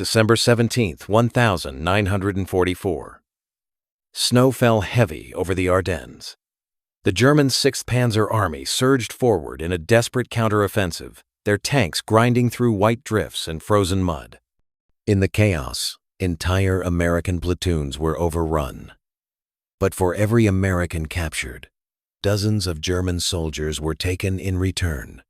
December 17th, 1944. Snow fell heavy over the Ardennes. The German 6th Panzer Army surged forward in a desperate counteroffensive, their tanks grinding through white drifts and frozen mud. In the chaos, entire American platoons were overrun. But for every American captured, dozens of German soldiers were taken in return,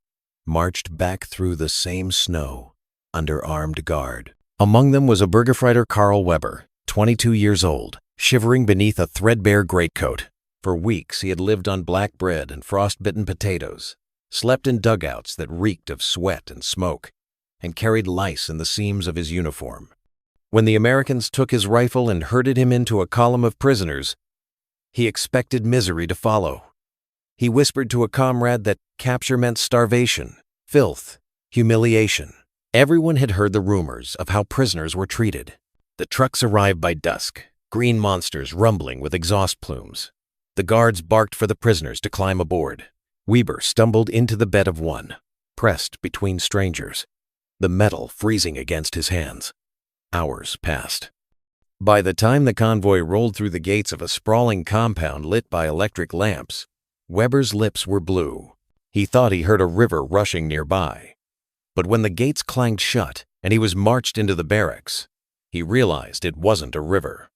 marched back through the same snow under armed guard. Among them was a Bürgerfreiter Karl Weber, 22 years old, shivering beneath a threadbare greatcoat. For weeks he had lived on black bread and frost-bitten potatoes, slept in dugouts that reeked of sweat and smoke, and carried lice in the seams of his uniform. When the Americans took his rifle and herded him into a column of prisoners, he expected misery to follow. He whispered to a comrade that capture meant starvation, filth, humiliation. Everyone had heard the rumors of how prisoners were treated. The trucks arrived by dusk, green monsters rumbling with exhaust plumes. The guards barked for the prisoners to climb aboard. Weber stumbled into the bed of one, pressed between strangers, the metal freezing against his hands. Hours passed. By the time the convoy rolled through the gates of a sprawling compound lit by electric lamps, Weber's lips were blue. He thought he heard a river rushing nearby. But when the gates clanged shut and he was marched into the barracks, he realized it wasn't a river.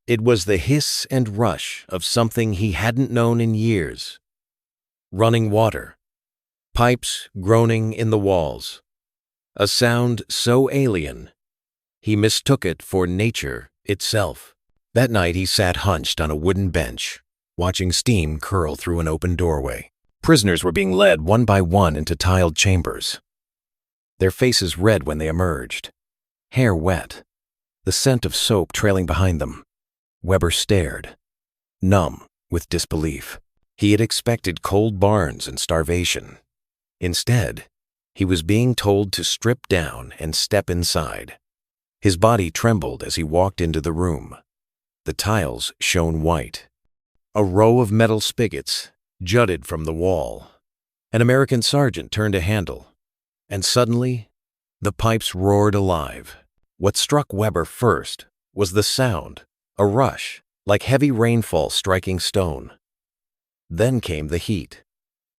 It was the hiss and rush of something he hadn't known in years. Running water. Pipes groaning in the walls. A sound so alien, he mistook it for nature itself. That night he sat hunched on a wooden bench, watching steam curl through an open doorway. Prisoners were being led one by one into tiled chambers, their faces red when they emerged, hair wet, the scent of soap trailing behind them. Weber stared, numb with disbelief. He had expected cold barns and starvation. Instead, he was being told to strip down and step inside. His body trembled as he walked into the room. The tiles shone white. A row of metal spigots jutted from the wall. An American sergeant turned a handle, and suddenly, the pipes roared alive. What struck Weber first was the sound, a rush, like heavy rainfall striking stone. Then came the heat.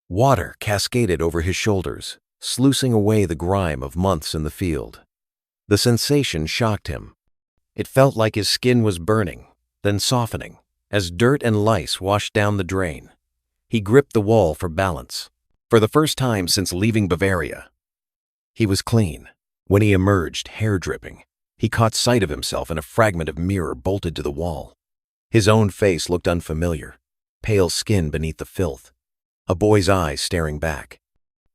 Water cascaded over his shoulders, sluicing away the grime of months in the field. The sensation shocked him. It felt like his skin was burning, then softening, as dirt and lice washed down the drain. He gripped the wall for balance. For the first time since leaving Bavaria, he was clean. When he emerged, hair dripping, he caught sight of himself in a fragment of mirror bolted to the wall. His own face looked unfamiliar, pale skin beneath the filth, a boy's eyes staring back.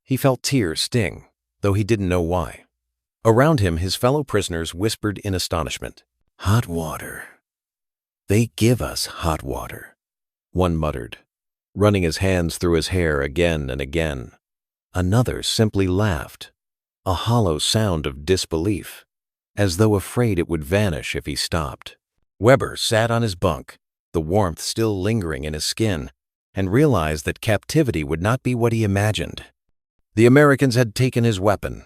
He felt tears sting, though he didn't know why. Around him, his fellow prisoners whispered in astonishment. "Hot water. They give us hot water," one muttered, running his hands through his hair again and again. Another simply laughed, a hollow sound of disbelief, as though afraid it would vanish if he stopped. Weber sat on his bunk, the warmth still lingering in his skin, and realized that captivity would not be what he imagined. The Americans had taken his weapon,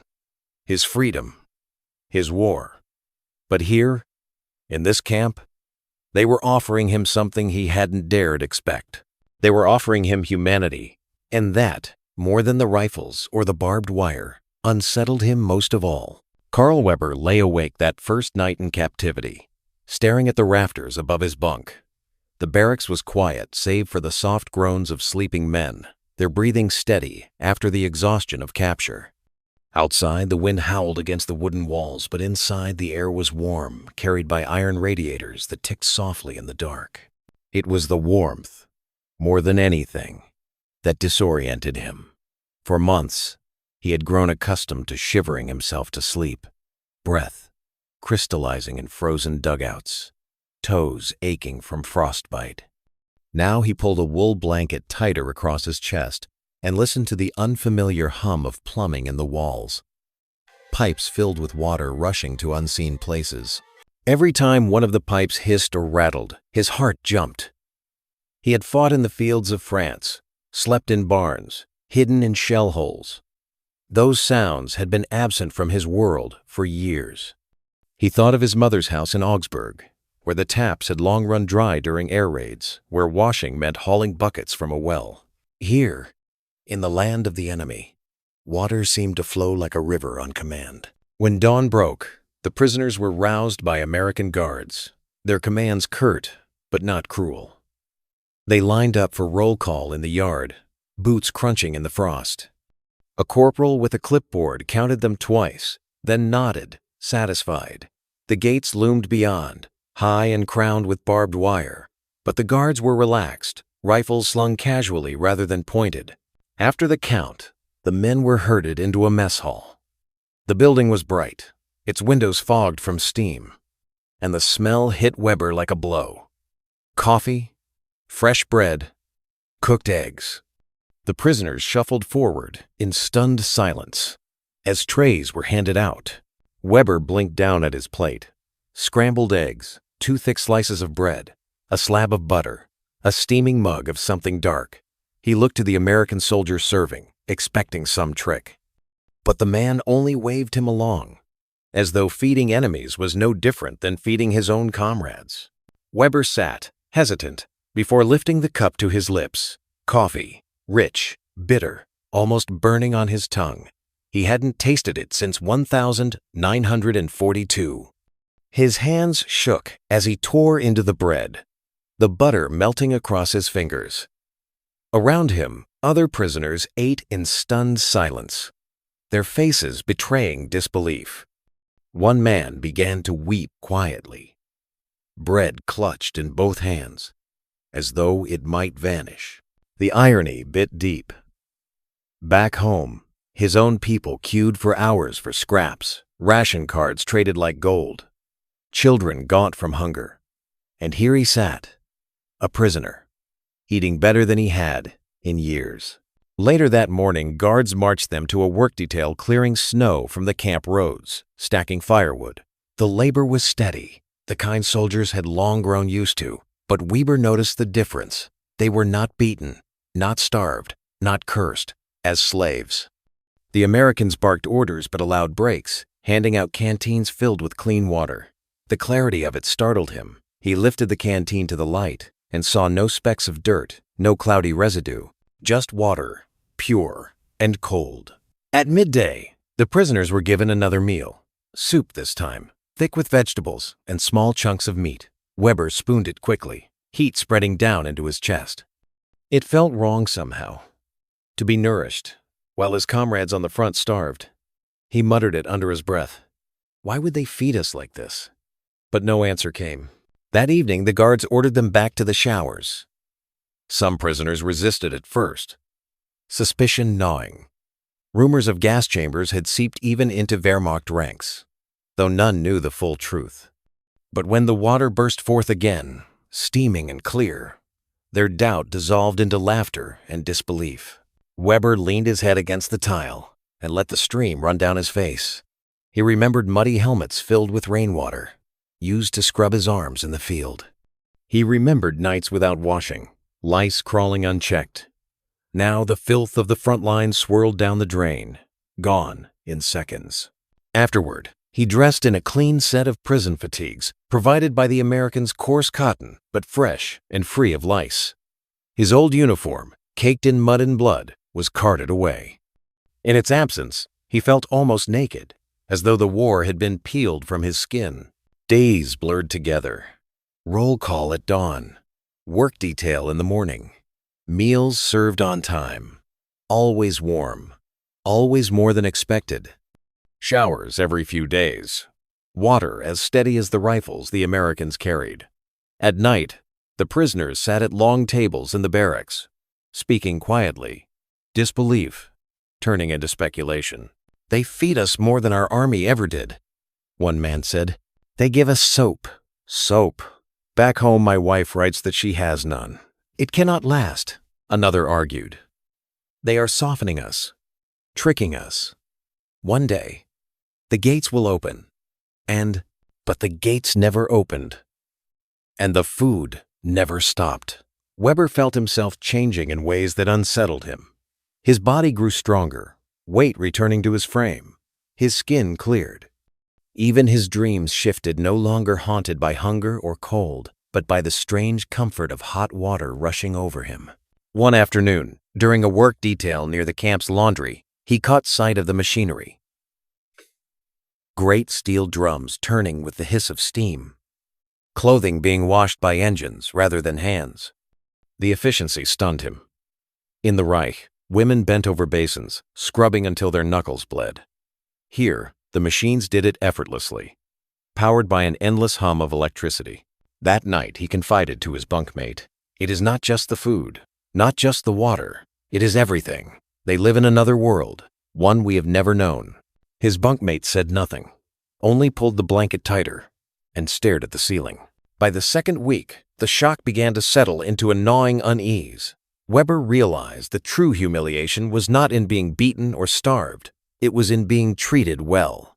his freedom, his war. But here, in this camp, they were offering him something he hadn't dared expect. They were offering him humanity, and that, more than the rifles or the barbed wire, unsettled him most of all. Karl Weber lay awake that first night in captivity, staring at the rafters above his bunk. The barracks was quiet save for the soft groans of sleeping men, their breathing steady after the exhaustion of capture. Outside, the wind howled against the wooden walls, but inside the air was warm, carried by iron radiators that ticked softly in the dark. It was the warmth, more than anything, that disoriented him. For months, he had grown accustomed to shivering himself to sleep, breath crystallizing in frozen dugouts, toes aching from frostbite. Now he pulled a wool blanket tighter across his chest and listened to the unfamiliar hum of plumbing in the walls. Pipes filled with water rushing to unseen places. Every time one of the pipes hissed or rattled, his heart jumped. He had fought in the fields of France, slept in barns, hidden in shell holes. Those sounds had been absent from his world for years. He thought of his mother's house in Augsburg, where the taps had long run dry during air raids, where washing meant hauling buckets from a well. Here, in the land of the enemy, water seemed to flow like a river on command. When dawn broke, the prisoners were roused by American guards, their commands curt but not cruel. They lined up for roll call in the yard, boots crunching in the frost. A corporal with a clipboard counted them twice, then nodded, satisfied. The gates loomed beyond, high and crowned with barbed wire, but the guards were relaxed, rifles slung casually rather than pointed. After the count, the men were herded into a mess hall. The building was bright, its windows fogged from steam, and the smell hit Weber like a blow. Coffee, fresh bread, cooked eggs. The prisoners shuffled forward in stunned silence. As trays were handed out, Weber blinked down at his plate. Scrambled eggs, 2 thick slices of bread, a slab of butter, a steaming mug of something dark. He looked to the American soldier serving, expecting some trick. But the man only waved him along, as though feeding enemies was no different than feeding his own comrades. Weber sat, hesitant, before lifting the cup to his lips. Coffee, rich, bitter, almost burning on his tongue. He hadn't tasted it since 1942. His hands shook as he tore into the bread, the butter melting across his fingers. Around him, other prisoners ate in stunned silence, their faces betraying disbelief. One man began to weep quietly, bread clutched in both hands, as though it might vanish. The irony bit deep. Back home, his own people queued for hours for scraps, ration cards traded like gold, children gaunt from hunger. And here he sat, a prisoner, eating better than he had in years. Later that morning, guards marched them to a work detail clearing snow from the camp roads, stacking firewood. The labor was steady, the kind soldiers had long grown used to, but Weber noticed the difference. They were not beaten, not starved, not cursed, as slaves. The Americans barked orders but allowed breaks, handing out canteens filled with clean water. The clarity of it startled him. He lifted the canteen to the light and saw no specks of dirt, no cloudy residue, just water, pure and cold. At midday, the prisoners were given another meal. Soup this time, thick with vegetables and small chunks of meat. Weber spooned it quickly, heat spreading down into his chest. It felt wrong somehow, to be nourished, while his comrades on the front starved. He muttered it under his breath. Why would they feed us like this? But no answer came. That evening, the guards ordered them back to the showers. Some prisoners resisted at first, suspicion gnawing. Rumors of gas chambers had seeped even into Wehrmacht ranks, though none knew the full truth. But when the water burst forth again, steaming and clear, their doubt dissolved into laughter and disbelief. Weber leaned his head against the tile and let the stream run down his face. He remembered muddy helmets filled with rainwater, used to scrub his arms in the field. He remembered nights without washing, lice crawling unchecked. Now the filth of the front lines swirled down the drain, gone in seconds. Afterward, he dressed in a clean set of prison fatigues, provided by the Americans' coarse cotton, but fresh and free of lice. His old uniform, caked in mud and blood, was carted away. In its absence, he felt almost naked, as though the war had been peeled from his skin. Days blurred together. Roll call at dawn. Work detail in the morning. Meals served on time. Always warm. Always more than expected. Showers every few days. Water as steady as the rifles the Americans carried. At night, the prisoners sat at long tables in the barracks, speaking quietly. Disbelief turning into speculation. They feed us more than our army ever did, one man said. They give us soap. Soap. Back home, my wife writes that she has none. It cannot last, another argued. They are softening us, tricking us. One day, the gates will open. But the gates never opened. And the food never stopped. Weber felt himself changing in ways that unsettled him. His body grew stronger, weight returning to his frame. His skin cleared. Even his dreams shifted, no longer haunted by hunger or cold, but by the strange comfort of hot water rushing over him. One afternoon, during a work detail near the camp's laundry, he caught sight of the machinery. Great steel drums turning with the hiss of steam. Clothing being washed by engines rather than hands. The efficiency stunned him. In the Reich, women bent over basins, scrubbing until their knuckles bled. Here, the machines did it effortlessly, powered by an endless hum of electricity. That night, he confided to his bunkmate, "It is not just the food, not just the water. It is everything. They live in another world, one we have never known." His bunkmate said nothing, only pulled the blanket tighter and stared at the ceiling. By the second week, the shock began to settle into a gnawing unease. Weber realized the true humiliation was not in being beaten or starved. It was in being treated well.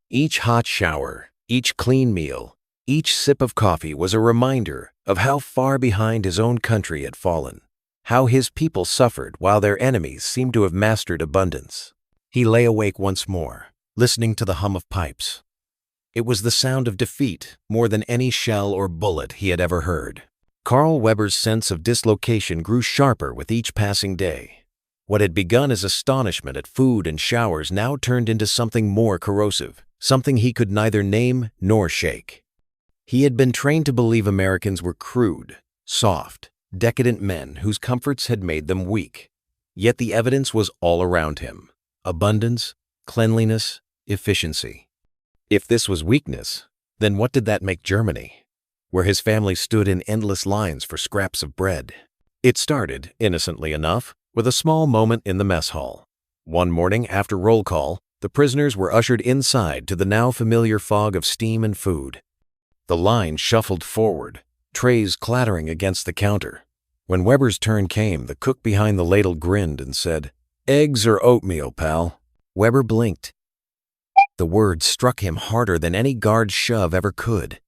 Each hot shower, each clean meal, each sip of coffee was a reminder of how far behind his own country had fallen, how his people suffered while their enemies seemed to have mastered abundance. He lay awake once more, listening to the hum of pipes. It was the sound of defeat more than any shell or bullet he had ever heard. Carl Weber's sense of dislocation grew sharper with each passing day. What had begun as astonishment at food and showers now turned into something more corrosive, something he could neither name nor shake. He had been trained to believe Americans were crude, soft, decadent men whose comforts had made them weak. Yet the evidence was all around him: abundance, cleanliness, efficiency. If this was weakness, then what did that make Germany, where his family stood in endless lines for scraps of bread? It started, innocently enough, with a small moment in the mess hall. One morning after roll call, the prisoners were ushered inside to the now familiar fog of steam and food. The line shuffled forward, trays clattering against the counter. When Weber's turn came, the cook behind the ladle grinned and said, "Eggs or oatmeal, pal?" Weber blinked. The word struck him harder than any guard shove ever could.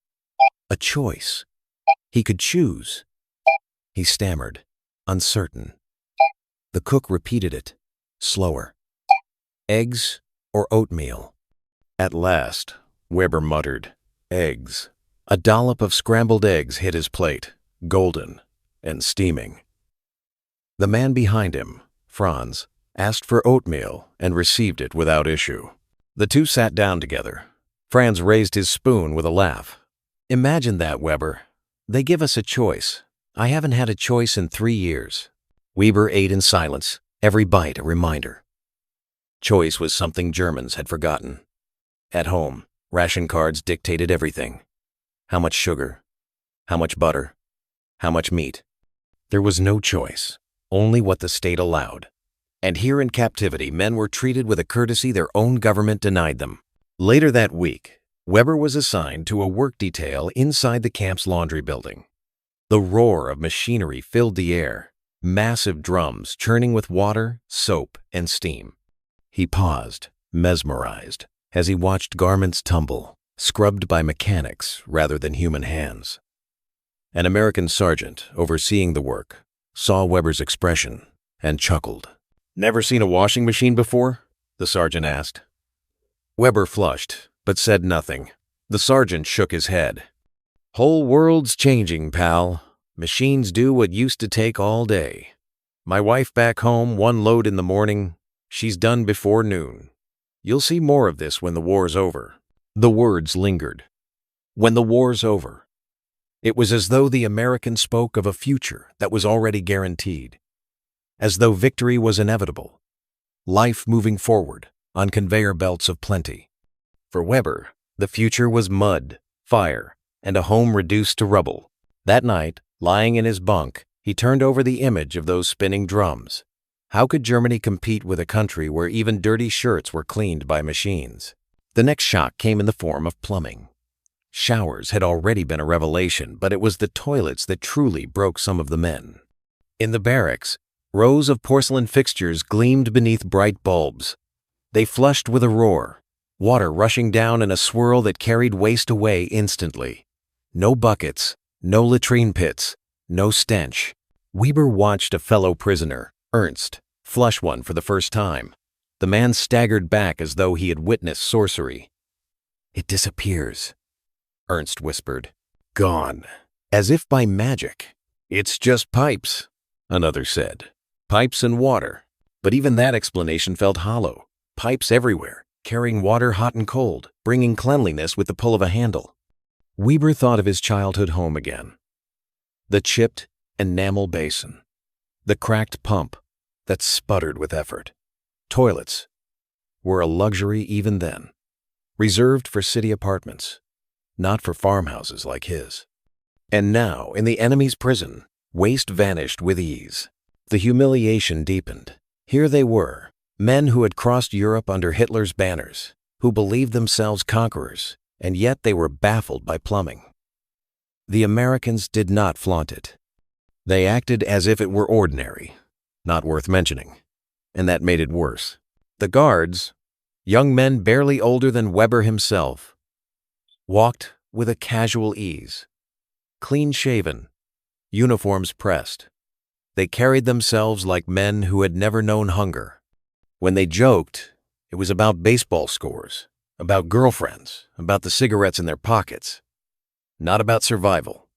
A choice. He could choose. He stammered, uncertain. The cook repeated it, slower. "Eggs or oatmeal?" At last, Weber muttered, "Eggs." A dollop of scrambled eggs hit his plate, golden and steaming. The man behind him, Franz, asked for oatmeal and received it without issue. The two sat down together. Franz raised his spoon with a laugh. "Imagine that, Weber. They give us a choice. I haven't had a choice in 3 years." Weber ate in silence, every bite a reminder. Choice was something Germans had forgotten. At home, ration cards dictated everything. How much sugar? How much butter? How much meat? There was no choice, only what the state allowed. And here in captivity, men were treated with a courtesy their own government denied them. Later that week, Weber was assigned to a work detail inside the camp's laundry building. The roar of machinery filled the air, massive drums churning with water, soap, and steam. He paused, mesmerized, as he watched garments tumble, scrubbed by mechanics rather than human hands. An American sergeant, overseeing the work, saw Weber's expression and chuckled. "Never seen a washing machine before?" the sergeant asked. Weber flushed, but said nothing. The sergeant shook his head. "Whole world's changing, pal. Machines do what used to take all day. My wife back home, one load in the morning, she's done before noon. You'll see more of this when the war's over." The words lingered. When the war's over. It was as though the American spoke of a future that was already guaranteed. As though victory was inevitable. Life moving forward on conveyor belts of plenty. For Weber, the future was mud, fire, and a home reduced to rubble. That night, lying in his bunk, he turned over the image of those spinning drums. How could Germany compete with a country where even dirty shirts were cleaned by machines? The next shock came in the form of plumbing. Showers had already been a revelation, but it was the toilets that truly broke some of the men. In the barracks, rows of porcelain fixtures gleamed beneath bright bulbs. They flushed with a roar, water rushing down in a swirl that carried waste away instantly. No buckets, no latrine pits, no stench. Weber watched a fellow prisoner, Ernst, flush one for the first time. The man staggered back as though he had witnessed sorcery. It disappears, Ernst whispered. Gone. As if by magic. It's just pipes, another said. Pipes and water. But even that explanation felt hollow. Pipes everywhere, carrying water hot and cold, bringing cleanliness with the pull of a handle. Weber thought of his childhood home again. The chipped enamel basin. The cracked pump that sputtered with effort. Toilets were a luxury even then, reserved for city apartments, not for farmhouses like his. And now, in the enemy's prison, waste vanished with ease. The humiliation deepened. Here they were, men who had crossed Europe under Hitler's banners, who believed themselves conquerors, and yet they were baffled by plumbing. The Americans did not flaunt it. They acted as if it were ordinary, not worth mentioning, and that made it worse. The guards, young men barely older than Weber himself, walked with a casual ease, clean-shaven, uniforms pressed. They carried themselves like men who had never known hunger. When they joked, it was about baseball scores, about girlfriends, about the cigarettes in their pockets. Not about survival.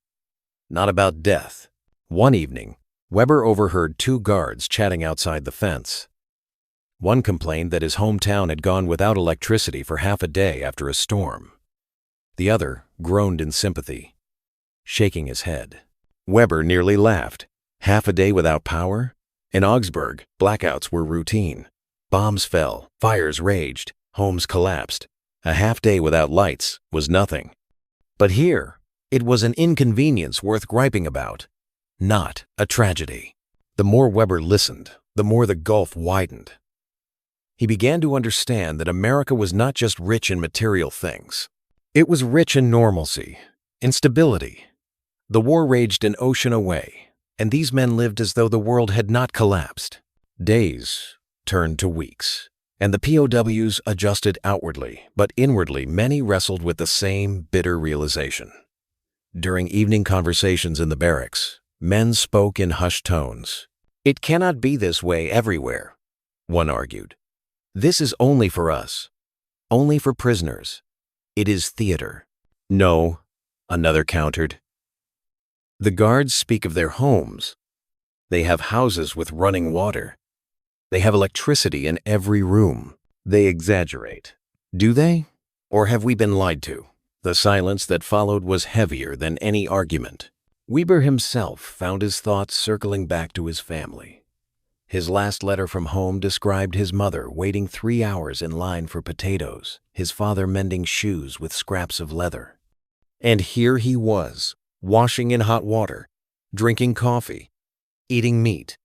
Not about death. One evening, Weber overheard two guards chatting outside the fence. One complained that his hometown had gone without electricity for half a day after a storm. The other groaned in sympathy, shaking his head. Weber nearly laughed. Half a day without power? In Augsburg, blackouts were routine. Bombs fell, fires raged, homes collapsed. A half day without lights was nothing. But here, it was an inconvenience worth griping about, not a tragedy. The more Weber listened, the more the gulf widened. He began to understand that America was not just rich in material things. It was rich in normalcy, in stability. The war raged an ocean away, and these men lived as though the world had not collapsed. Days turned to weeks, and the POWs adjusted outwardly, but inwardly many wrestled with the same bitter realization. During evening conversations in the barracks, men spoke in hushed tones. It cannot be this way everywhere, one argued. This is only for us, only for prisoners. It is theater. No, another countered. The guards speak of their homes. They have houses with running water. They have electricity in every room. They exaggerate. Do they? Or have we been lied to? The silence that followed was heavier than any argument. Weber himself found his thoughts circling back to his family. His last letter from home described his mother waiting 3 hours in line for potatoes, his father mending shoes with scraps of leather. And here he was, washing in hot water, drinking coffee, eating meat.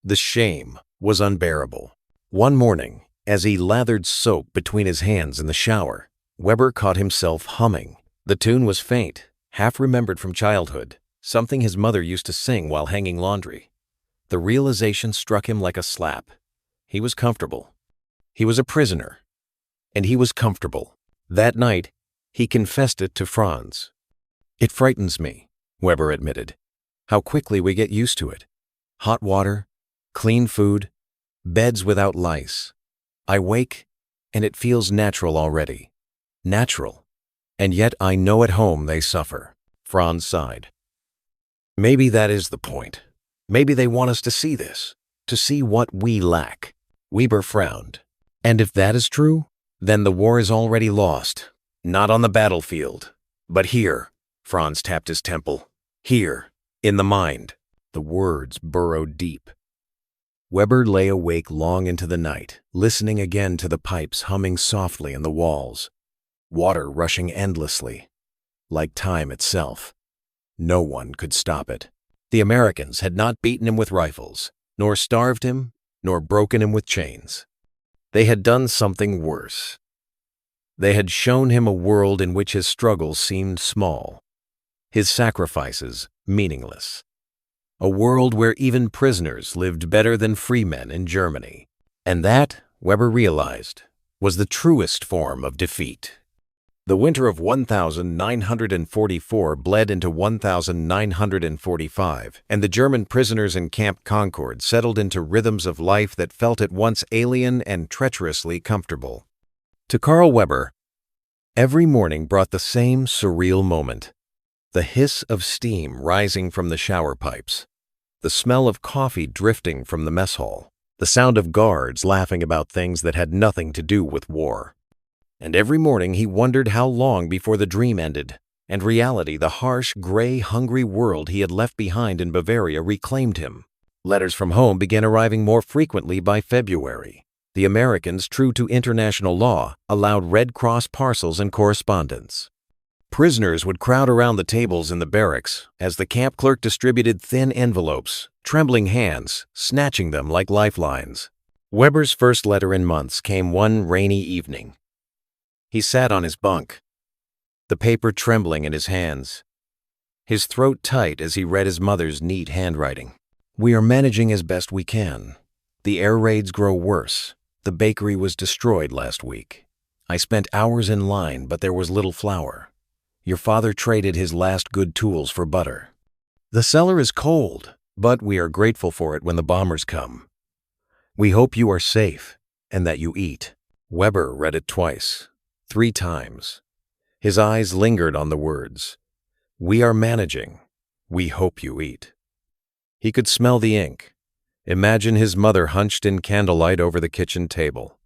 The shame was unbearable. One morning, as he lathered soap between his hands in the shower, Weber caught himself humming. The tune was faint, half remembered from childhood, something his mother used to sing while hanging laundry. The realization struck him like a slap. He was comfortable. He was a prisoner. And he was comfortable. That night, he confessed it to Franz. It frightens me, Weber admitted, how quickly we get used to it. Hot water, clean food, beds without lice. I wake, and it feels natural already. Natural. And yet I know at home they suffer. Franz sighed. Maybe that is the point. Maybe they want us to see this, to see what we lack. Weber frowned. And if that is true, then the war is already lost. Not on the battlefield, but here. Franz tapped his temple. Here, in the mind. The words burrowed deep. Weber lay awake long into the night, listening again to the pipes humming softly in the walls. Water rushing endlessly, like time itself. No one could stop it. The Americans had not beaten him with rifles, nor starved him, nor broken him with chains. They had done something worse. They had shown him a world in which his struggles seemed small, his sacrifices meaningless. A world where even prisoners lived better than free men in Germany. And that, Weber realized, was the truest form of defeat. The winter of 1944 bled into 1945, and the German prisoners in Camp Concord settled into rhythms of life that felt at once alien and treacherously comfortable. To Carl Weber, Every morning brought the same surreal moment. The hiss of steam rising from the shower pipes, the smell of coffee drifting from the mess hall, the sound of guards laughing about things that had nothing to do with war. And every morning he wondered how long before the dream ended, and reality, the harsh, gray, hungry world he had left behind in Bavaria, reclaimed him. Letters from home began arriving more frequently by February. The Americans, true to international law, allowed Red Cross parcels and correspondence. Prisoners would crowd around the tables in the barracks as the camp clerk distributed thin envelopes, trembling hands, snatching them like lifelines. Weber's first letter in months came one rainy evening. He sat on his bunk, the paper trembling in his hands, his throat tight as he read his mother's neat handwriting. "We are managing as best we can. The air raids grow worse. The bakery was destroyed last week. I spent hours in line, but there was little flour. Your father traded his last good tools for butter. The cellar is cold, but we are grateful for it when the bombers come. We hope you are safe and that you eat." Weber read it twice, 3 times. His eyes lingered on the words. "We are managing. We hope you eat." He could smell the ink. Imagine his mother hunched in candlelight over the kitchen table.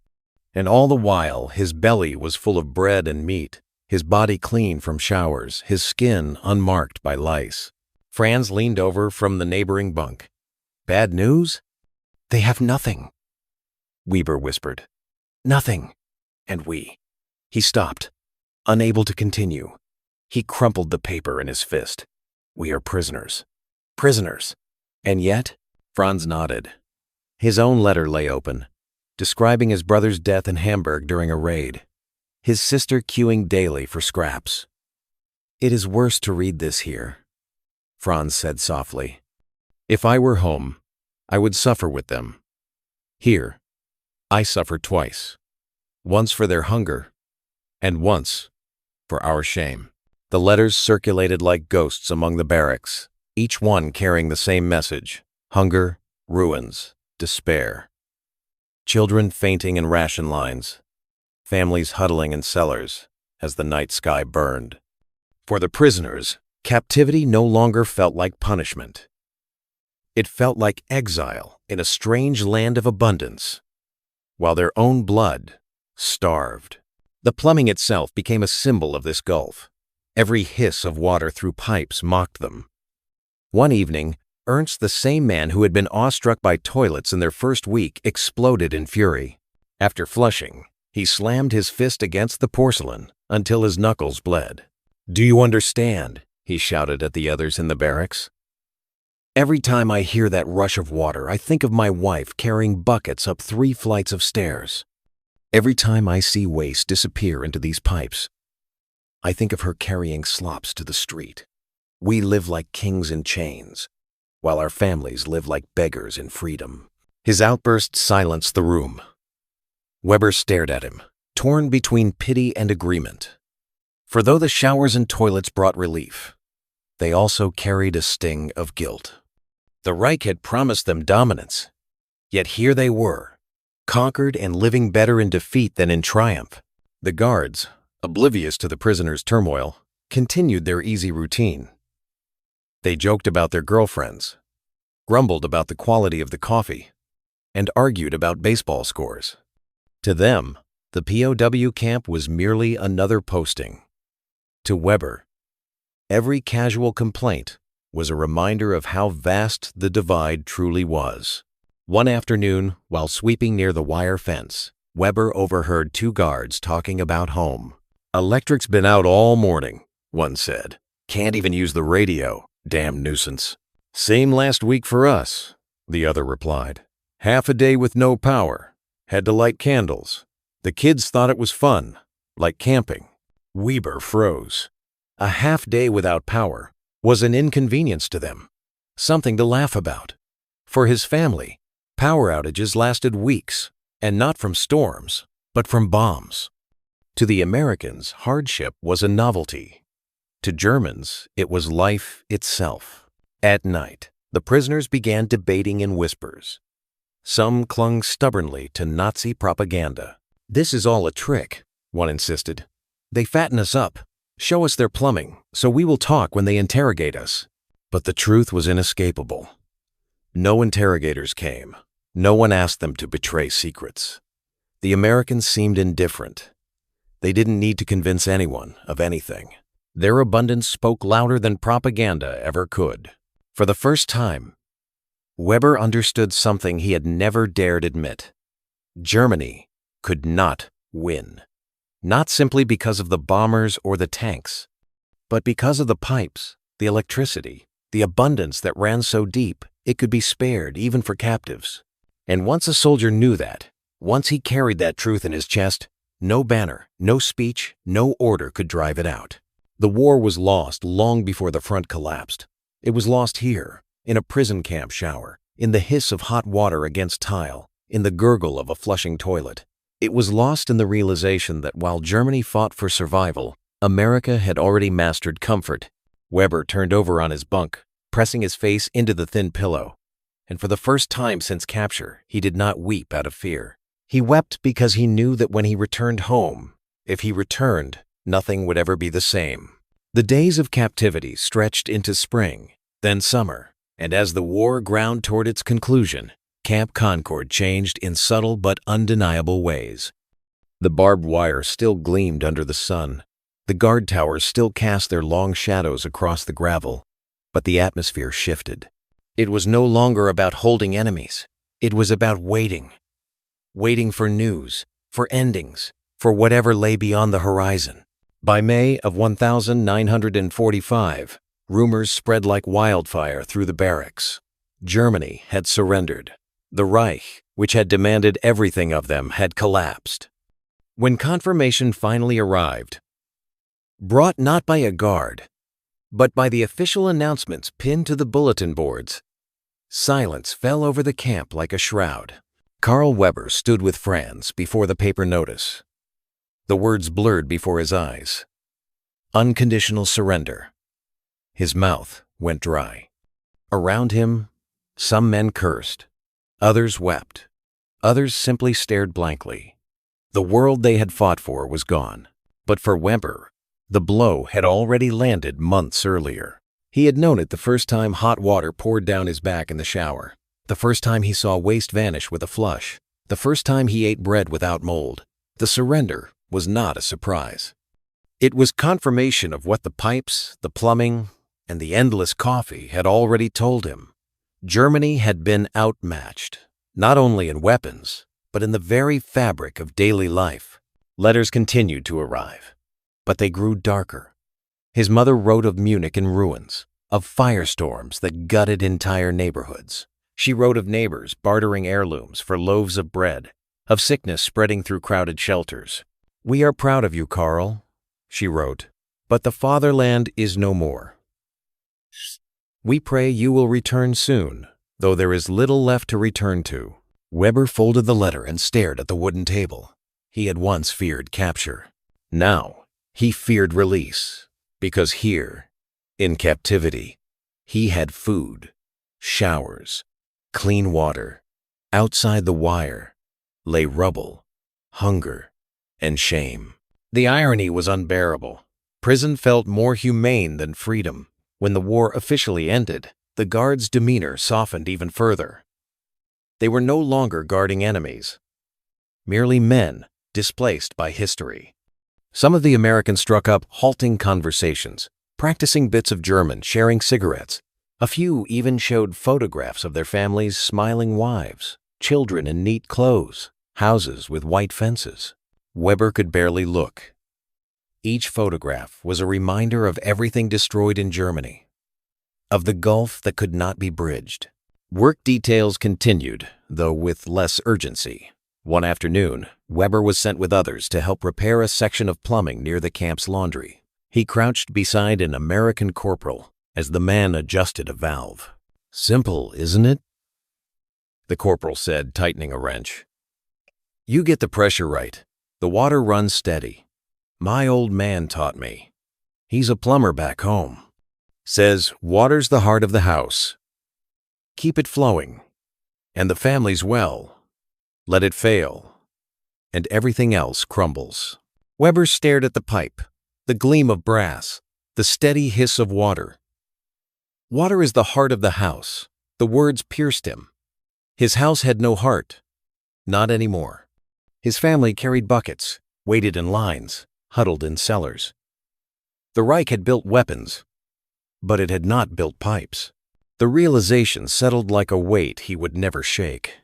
And all the while, his belly was full of bread and meat, his body clean from showers, his skin unmarked by lice. Franz leaned over from the neighboring bunk. "Bad news?" "They have nothing," Weber whispered. "Nothing. And we." He stopped, unable to continue. He crumpled the paper in his fist. "We are prisoners. Prisoners. And yet?" Franz nodded. His own letter lay open, describing his brother's death in Hamburg during a raid, his sister queuing daily for scraps. "It is worse to read this here," Franz said softly. "If I were home, I would suffer with them. Here, I suffer twice, once for their hunger, and once for our shame." The letters circulated like ghosts among the barracks, each one carrying the same message: hunger, ruins, despair. Children fainting in ration lines, families huddling in cellars as the night sky burned. For the prisoners, captivity no longer felt like punishment. It felt like exile in a strange land of abundance, while their own blood starved. The plumbing itself became a symbol of this gulf. Every hiss of water through pipes mocked them. One evening, Ernst, the same man who had been awestruck by toilets in their first week, exploded in fury. After flushing, he slammed his fist against the porcelain until his knuckles bled. "Do you understand?" he shouted at the others in the barracks. "Every time I hear that rush of water, I think of my wife carrying buckets up 3 flights of stairs. Every time I see waste disappear into these pipes, I think of her carrying slops to the street. We live like kings in chains, while our families live like beggars in freedom." His outburst silenced the room. Weber stared at him, torn between pity and agreement. For though the showers and toilets brought relief, they also carried a sting of guilt. The Reich had promised them dominance, yet here they were, conquered and living better in defeat than in triumph. The guards, oblivious to the prisoners' turmoil, continued their easy routine. They joked about their girlfriends, grumbled about the quality of the coffee, and argued about baseball scores. To them, the POW camp was merely another posting. To Weber, every casual complaint was a reminder of how vast the divide truly was. One afternoon, while sweeping near the wire fence, Weber overheard 2 guards talking about home. "Electric's been out all morning," one said. "Can't even use the radio. Damn nuisance." "Same last week for us," the other replied. "Half a day with no power. Had to light candles. The kids thought it was fun, like camping." Weber froze. A half day without power was an inconvenience to them, something to laugh about. For his family, power outages lasted weeks, and not from storms, but from bombs. To the Americans, hardship was a novelty. To Germans, it was life itself. At night, the prisoners began debating in whispers. Some clung stubbornly to Nazi propaganda. "This is all a trick," one insisted. They fatten us up, show us their plumbing, so we will talk when they interrogate us. But the truth was inescapable. No interrogators came. No one asked them to betray secrets. The Americans seemed indifferent. They didn't need to convince anyone of anything. Their abundance spoke louder than propaganda ever could. For the first time, Weber understood something he had never dared admit. Germany could not win. Not simply because of the bombers or the tanks, but because of the pipes, the electricity, the abundance that ran so deep it could be spared even for captives. And once a soldier knew that, once he carried that truth in his chest, no banner, no speech, no order could drive it out. The war was lost long before the front collapsed. It was lost here, in a prison camp shower, in the hiss of hot water against tile, in the gurgle of a flushing toilet. It was lost in the realization that while Germany fought for survival, America had already mastered comfort. Weber turned over on his bunk, pressing his face into the thin pillow. And for the first time since capture, he did not weep out of fear. He wept because he knew that when he returned home, if he returned, nothing would ever be the same. The days of captivity stretched into spring, then summer, and as the war ground toward its conclusion, Camp Concord changed in subtle but undeniable ways. The barbed wire still gleamed under the sun. The guard towers still cast their long shadows across the gravel, but the atmosphere shifted. It was no longer about holding enemies. It was about waiting. Waiting for news, for endings, for whatever lay beyond the horizon. By May of 1945, rumors spread like wildfire through the barracks. Germany had surrendered. The Reich, which had demanded everything of them, had collapsed. When confirmation finally arrived, brought not by a guard, but by the official announcements pinned to the bulletin boards, silence fell over the camp like a shroud. Karl Weber stood with Franz before the paper notice. The words blurred before his eyes. Unconditional surrender. His mouth went dry. Around him, some men cursed. Others wept. Others simply stared blankly. The world they had fought for was gone. But for Weber, the blow had already landed months earlier. He had known it the first time hot water poured down his back in the shower. The first time he saw waste vanish with a flush. The first time he ate bread without mold. The surrender was not a surprise. It was confirmation of what the pipes, the plumbing, and the endless coffee had already told him. Germany had been outmatched, not only in weapons, but in the very fabric of daily life. Letters continued to arrive, but they grew darker. His mother wrote of Munich in ruins, of firestorms that gutted entire neighborhoods. She wrote of neighbors bartering heirlooms for loaves of bread, of sickness spreading through crowded shelters. "We are proud of you, Karl," she wrote, "but the fatherland is no more. We pray you will return soon, though there is little left to return to." Weber folded the letter and stared at the wooden table. He had once feared capture. Now, he feared release, because here, in captivity, he had food, showers, clean water. Outside the wire lay rubble, hunger, and shame. The irony was unbearable. Prison felt more humane than freedom. When the war officially ended, the guards' demeanor softened even further. They were no longer guarding enemies, merely men displaced by history. Some of the Americans struck up halting conversations, practicing bits of German, sharing cigarettes. A few even showed photographs of their families' smiling wives, children in neat clothes, houses with white fences. Weber could barely look. Each photograph was a reminder of everything destroyed in Germany, of the gulf that could not be bridged. Work details continued, though with less urgency. One afternoon, Weber was sent with others to help repair a section of plumbing near the camp's laundry. He crouched beside an American corporal as the man adjusted a valve. "Simple, isn't it?" the corporal said, tightening a wrench. "You get the pressure right. The water runs steady. My old man taught me. He's a plumber back home. Says water's the heart of the house. Keep it flowing. And the family's well. Let it fail. And everything else crumbles." Weber stared at the pipe, the gleam of brass, the steady hiss of water. Water is the heart of the house. The words pierced him. His house had no heart. Not anymore. His family carried buckets, waited in lines, huddled in cellars. The Reich had built weapons, but it had not built pipes. The realization settled like a weight he would never shake.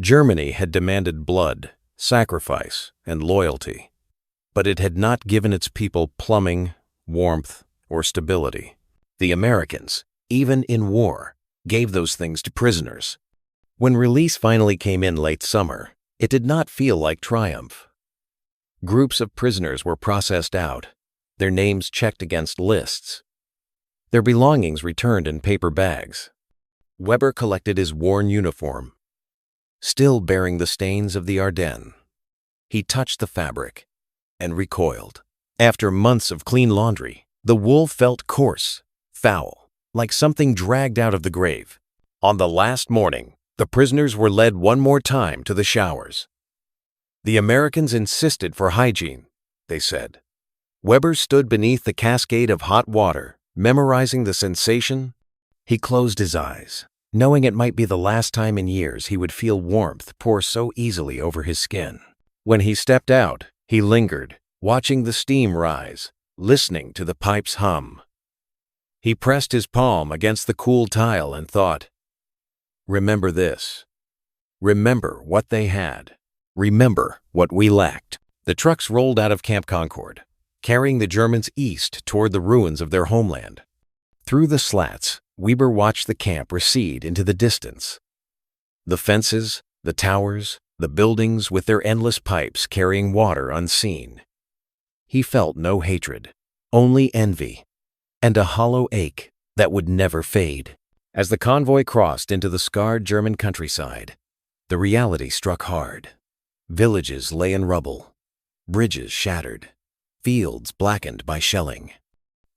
Germany had demanded blood, sacrifice, and loyalty, but it had not given its people plumbing, warmth, or stability. The Americans, even in war, gave those things to prisoners. When release finally came in late summer, it did not feel like triumph. Groups of prisoners were processed out, their names checked against lists, their belongings returned in paper bags. Weber collected his worn uniform, still bearing the stains of the Ardennes. He touched the fabric and recoiled. After months of clean laundry, the wool felt coarse, foul, like something dragged out of the grave. On the last morning, the prisoners were led one more time to the showers. The Americans insisted for hygiene, they said. Weber stood beneath the cascade of hot water, memorizing the sensation. He closed his eyes, knowing it might be the last time in years he would feel warmth pour so easily over his skin. When he stepped out, he lingered, watching the steam rise, listening to the pipe's hum. He pressed his palm against the cool tile and thought, "Remember this. Remember what they had. Remember what we lacked." The trucks rolled out of Camp Concord, carrying the Germans east toward the ruins of their homeland. Through the slats, Weber watched the camp recede into the distance. The fences, the towers, the buildings with their endless pipes carrying water unseen. He felt no hatred, only envy, and a hollow ache that would never fade. As the convoy crossed into the scarred German countryside, the reality struck hard. Villages lay in rubble, bridges shattered, fields blackened by shelling.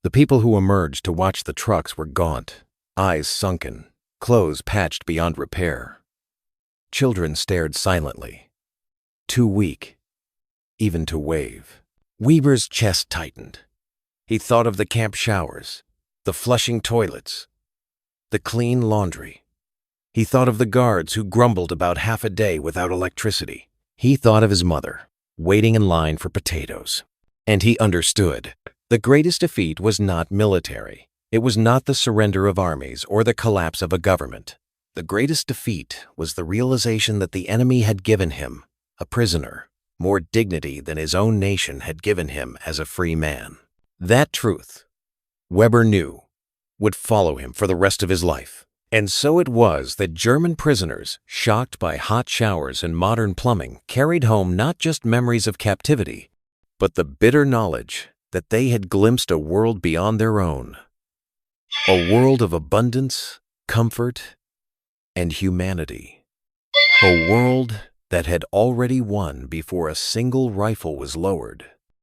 The people who emerged to watch the trucks were gaunt, eyes sunken, clothes patched beyond repair. Children stared silently, too weak, even to wave. Weber's chest tightened. He thought of the camp showers, the flushing toilets, the clean laundry. He thought of the guards who grumbled about half a day without electricity. He thought of his mother, waiting in line for potatoes. And he understood. The greatest defeat was not military. It was not the surrender of armies or the collapse of a government. The greatest defeat was the realization that the enemy had given him, a prisoner, more dignity than his own nation had given him as a free man. That truth, Weber knew, would follow him for the rest of his life. And so it was that German prisoners, shocked by hot showers and modern plumbing, carried home not just memories of captivity, but the bitter knowledge that they had glimpsed a world beyond their own. A world of abundance, comfort, and humanity. A world that had already won before a single rifle was lowered.